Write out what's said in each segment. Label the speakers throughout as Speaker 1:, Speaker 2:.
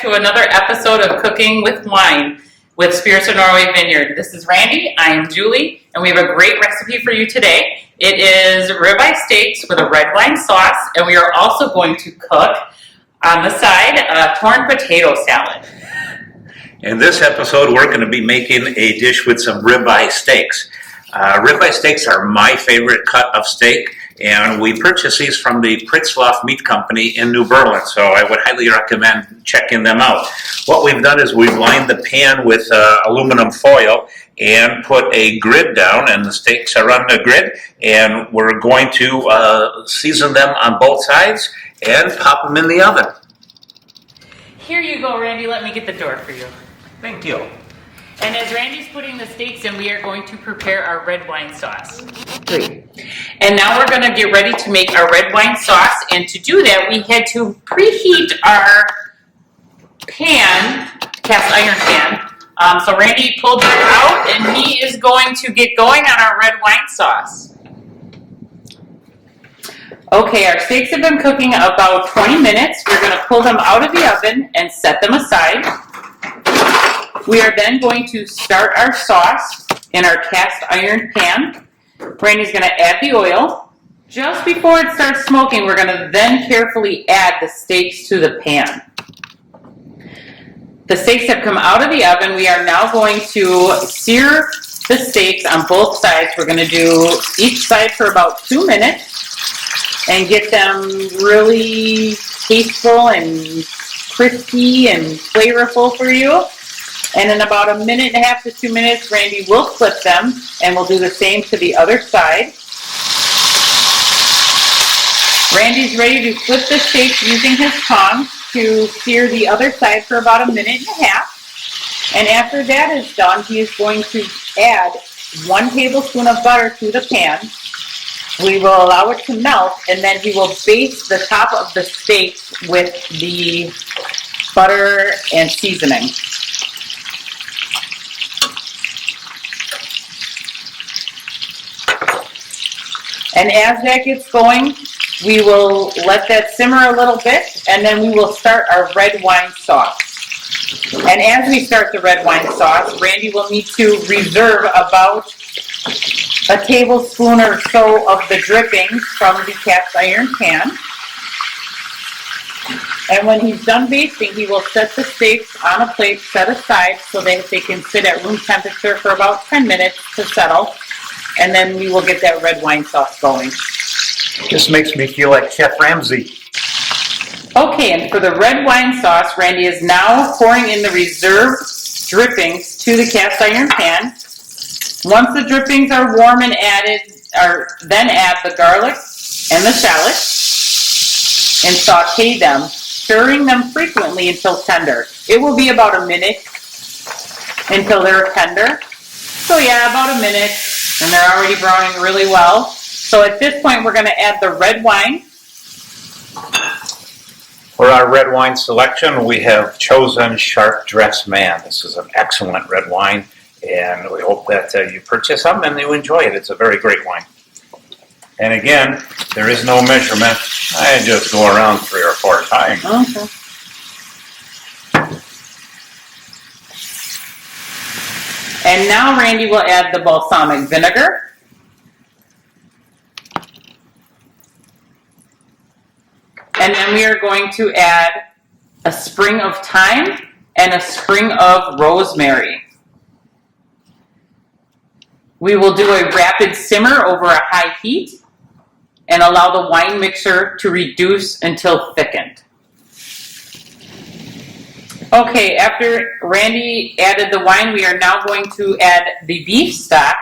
Speaker 1: to another episode of Cooking with Wine with Spirits of Norway Vineyard. This is Randy, I am Julie, and we have a great recipe for you today. It is ribeye steaks with a red wine sauce, and we are also going to cook on the side a corn potato salad.
Speaker 2: In this episode, we're going to be making a dish with some ribeye steaks. Ribeye steaks are my favorite cut of steak, and we purchase these from the Pritzloff Meat Company in New Berlin, so I would highly recommend checking them out. What we've done is we've lined the pan with aluminum foil and put a grid down, and the steaks are on the grid, and we're going to season them on both sides and pop them in the oven.
Speaker 1: Here you go, Randy. Let me get the door for you.
Speaker 2: Thank you.
Speaker 1: And as Randy's putting the steaks in, we are going to prepare our red wine sauce. Great. And now we're going to get ready to make our red wine sauce. And to do that, we had to preheat our pan, cast iron pan. So Randy pulled that out, and he is going to get going on our red wine sauce. Okay, our steaks have been cooking about 20 minutes. We're going to pull them out of the oven and set them aside. We are then going to start our sauce in our cast iron pan. Randy's going to add the oil. Just before it starts smoking, we're going to then carefully add the steaks to the pan. The steaks have come out of the oven. We are now going to sear the steaks on both sides. We're going to do each side for about 2 minutes and get them really tasteful and crispy and flavorful for you. And in about 1.5 minutes to 2 minutes, Randy will flip them, and we'll do the same to the other side. Randy's ready to flip the steaks using his tongs to sear the other side for about 1.5 minutes. And after that is done, he is going to add 1 tablespoon of butter to the pan. We will allow it to melt, and then he will baste the top of the steaks with the butter and seasoning. And as that gets going, we will let that simmer a little bit, and then we will start our red wine sauce. And as we start the red wine sauce, Randy will need to reserve about a tablespoon or so of the drippings from the cast iron pan. And when he's done basting, he will set the steaks on a plate set aside so that they can sit at room temperature for about 10 minutes to settle. And then we will get that red wine sauce going.
Speaker 2: This makes me feel like Chef Ramsay.
Speaker 1: Okay, and for the red wine sauce, Randy is now pouring in the reserved drippings to the cast iron pan. Once the drippings are warm and then add the garlic and the shallot and saute them, stirring them frequently until tender. It will be about 1 minute until they're tender. So yeah, about 1 minute, and they're already browning really well. So at this point, we're going to add the red wine.
Speaker 2: For our red wine selection, we have chosen Sharp Dressed Man. This is an excellent red wine, and we hope that you purchase some and you enjoy it. It's a very great wine. And again, there is no measurement. I just go around 3 or 4 times.
Speaker 1: Okay. And now Randy will add the balsamic vinegar. And then we are going to add a sprig of thyme and a sprig of rosemary. We will do a rapid simmer over a high heat and allow the wine mixture to reduce until thickened. Okay, after Randy added the wine, we are now going to add the beef stock,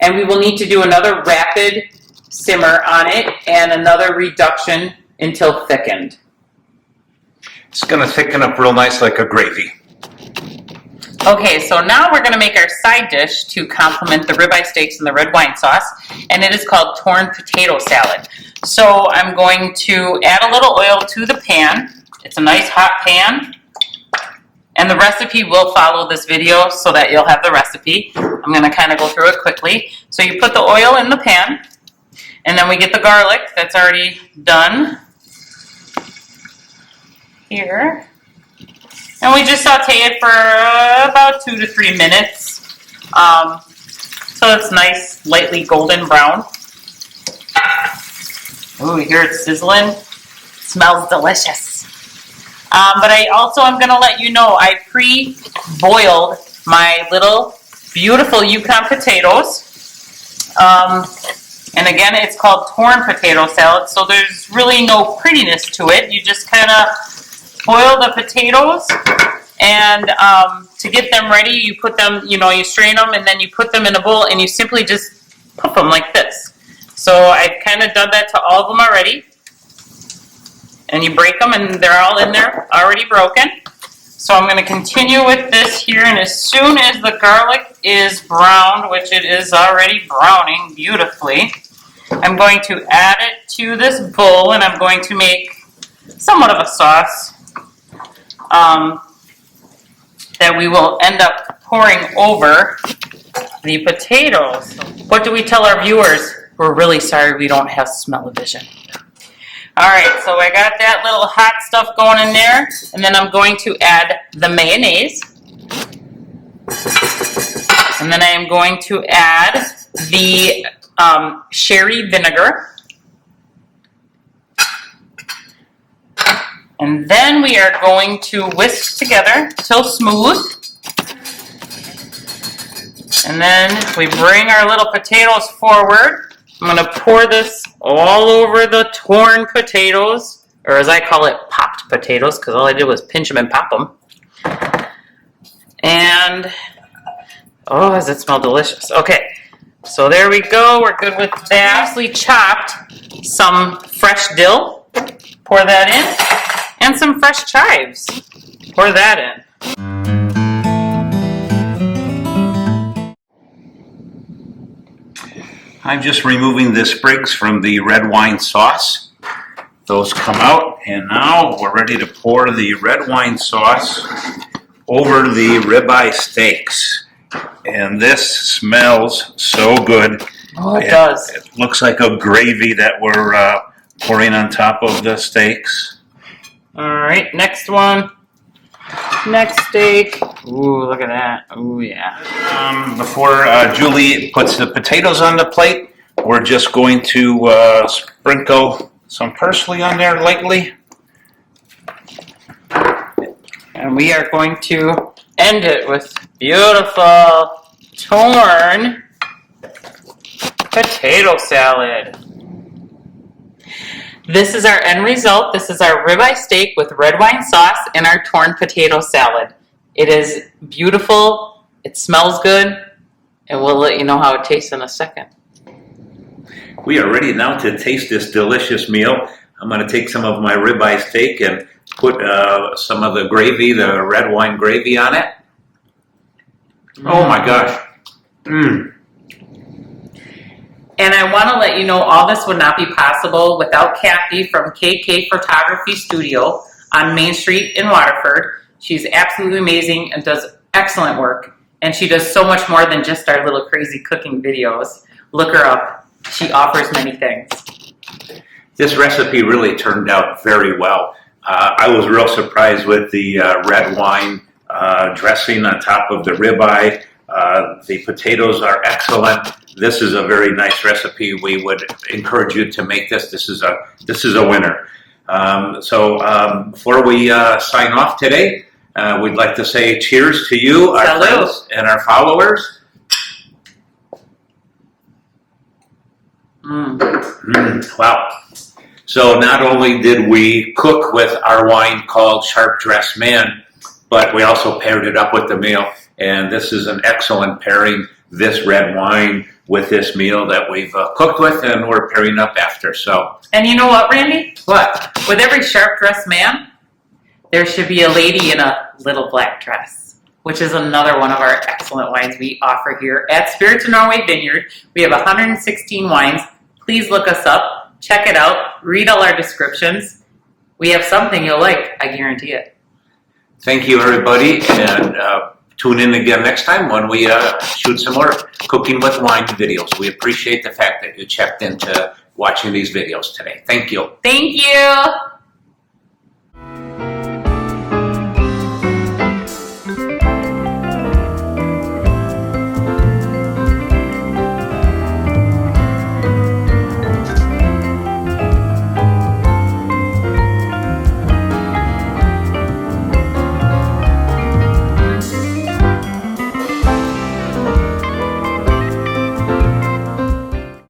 Speaker 1: and we will need to do another rapid simmer on it and another reduction until thickened.
Speaker 2: It's going to thicken up real nice like a gravy.
Speaker 1: Okay, so now we're going to make our side dish to complement the ribeye steaks and the red wine sauce, and it is called corn potato salad. So I'm going to add a little oil to the pan. It's a nice hot pan. And the recipe will follow this video so that you'll have the recipe. I'm going to kind of go through it quickly. So you put the oil in the pan, and then we get the garlic that's already done here. And we just saute it for about 2 to 3 minutes. So it's nice, lightly golden brown. Ooh, you hear it sizzling? It smells delicious. But I also am going to let you know I pre-boiled my little beautiful Yukon potatoes. And again, it's called torn potato salad, so there's really no prettiness to it. You just kind of boil the potatoes, and to get them ready, you put them, you strain them, and then you put them in a bowl, and you simply just put them like this. So I've kind of done that to all of them already. And you break them, and they're all in there already broken. So I'm going to continue with this here, and as soon as the garlic is browned, which it is already browning beautifully, I'm going to add it to this bowl, and I'm going to make somewhat of a sauce that we will end up pouring over the potatoes. What do we tell our viewers? We're really sorry we don't have smell-o-vision. All right, so I got that little hot stuff going in there, and then I'm going to add the mayonnaise. And then I am going to add the sherry vinegar. And then we are going to whisk together till smooth. And then we bring our little potatoes forward. I'm going to pour this all over the torn potatoes, or as I call it, popped potatoes, because all I did was pinch them and pop them. And, oh, does it smell delicious. Okay, so there we go. We're good with that. Nicely chopped some fresh dill. Pour that in. And some fresh chives. Pour that in.
Speaker 2: I'm just removing the sprigs from the red wine sauce. Those come out, and now we're ready to pour the red wine sauce over the ribeye steaks. And this smells so good.
Speaker 1: Oh, it does.
Speaker 2: It looks like a gravy that we're pouring on top of the steaks.
Speaker 1: All right, next one. Next steak. Ooh, look at that. Ooh, yeah.
Speaker 2: Before Julie puts the potatoes on the plate, we're just going to sprinkle some parsley on there lightly.
Speaker 1: And we are going to end it with beautiful torn potato salad. This is our end result. This is our ribeye steak with red wine sauce and our torn potato salad. It is beautiful, it smells good, and we'll let you know how it tastes in a second.
Speaker 2: We are ready now to taste this delicious meal. I'm going to take some of my ribeye steak and put some of the gravy, the red wine gravy on it. Oh my gosh. Mmm.
Speaker 1: And I want to let you know all this would not be possible without Kathy from KK Photography Studio on Main Street in Waterford. She's absolutely amazing and does excellent work. And she does so much more than just our little crazy cooking videos. Look her up. She offers many things.
Speaker 2: This recipe really turned out very well. I was real surprised with the red wine dressing on top of the ribeye. The potatoes are excellent. This is a very nice recipe. We would encourage you to make this. This is a winner. So before we sign off today, we'd like to say cheers to you, our friends, and our followers. Wow. So not only did we cook with our wine called Sharp Dressed Man, but we also paired it up with the meal. And this is an excellent pairing, this red wine with this meal that we've cooked with and we're pairing up after. So.
Speaker 1: And you know what, Randy?
Speaker 2: What?
Speaker 1: With every sharp dressed man, there should be a lady in a little black dress, which is another one of our excellent wines we offer here at Spirits of Norway Vineyard. We have 116 wines. Please look us up, check it out, read all our descriptions. We have something you'll like, I guarantee it.
Speaker 2: Thank you, everybody, and tune in again next time when we shoot some more Cooking with Wine videos. We appreciate the fact that you checked into watching these videos today. Thank you.
Speaker 1: Thank you.